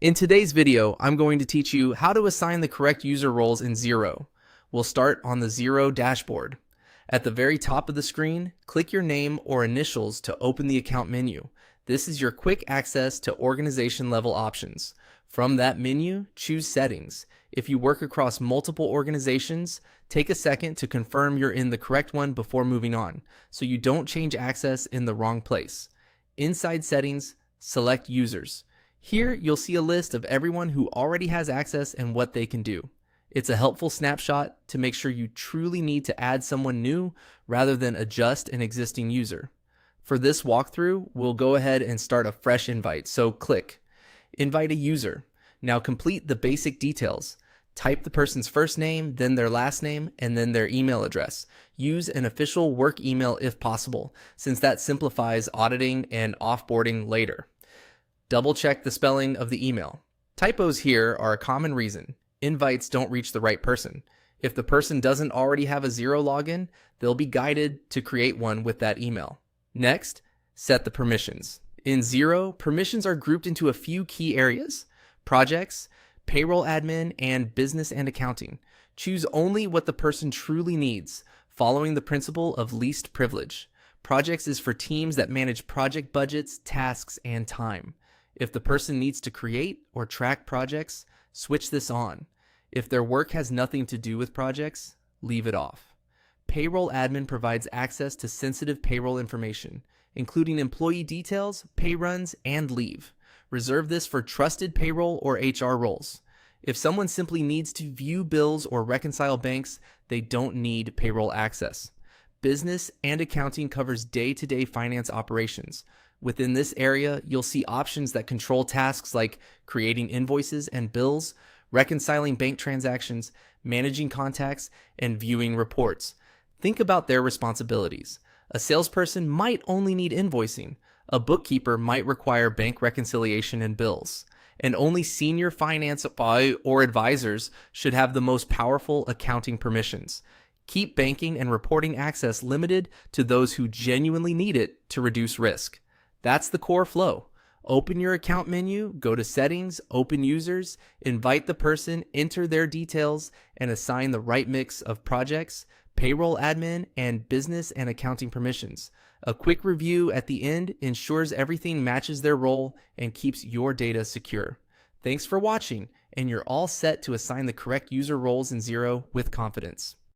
In today's video, I'm going to teach you how to assign the correct user roles in Xero. We'll start on the Xero dashboard. At the very top of the screen, click your name or initials to open the account menu. This is your quick access to organization level options. From that menu, choose Settings. If you work across multiple organizations, take a second to confirm you're in the correct one before moving on, so you don't change access in the wrong place. Inside Settings, select Users. Here, you'll see a list of everyone who already has access and what they can do. It's a helpful snapshot to make sure you truly need to add someone new rather than adjust an existing user. For this walkthrough, we'll go ahead and start a fresh invite, so click Invite a User. Now complete the basic details. Type the person's first name, then their last name, and then their email address. Use an official work email if possible, since that simplifies auditing and offboarding later. Double check the spelling of the email. Typos here are a common reason. Invites don't reach the right person. If the person doesn't already have a Xero login, they'll be guided to create one with that email. Next, set the permissions. In Xero, permissions are grouped into a few key areas: projects, payroll admin, and business and accounting. Choose only what the person truly needs, following the principle of least privilege. Projects is for teams that manage project budgets, tasks, and time. If the person needs to create or track projects, switch this on. If their work has nothing to do with projects, leave it off. Payroll admin provides access to sensitive payroll information, including employee details, pay runs, and leave. Reserve this for trusted payroll or HR roles. If someone simply needs to view bills or reconcile banks, they don't need payroll access. Business and accounting covers day-to-day finance operations. Within this area, you'll see options that control tasks like creating invoices and bills, reconciling bank transactions, managing contacts, and viewing reports. Think about their responsibilities. A salesperson might only need invoicing. A bookkeeper might require bank reconciliation and bills. And only senior finance or advisors should have the most powerful accounting permissions. Keep banking and reporting access limited to those who genuinely need it to reduce risk. That's the core flow. Open your account menu, go to Settings, Open Users, invite the person, enter their details, and assign the right mix of projects, payroll admin, and business and accounting permissions. A quick review at the end ensures everything matches their role and keeps your data secure. Thanks for watching, and you're all set to assign the correct user roles in Xero with confidence.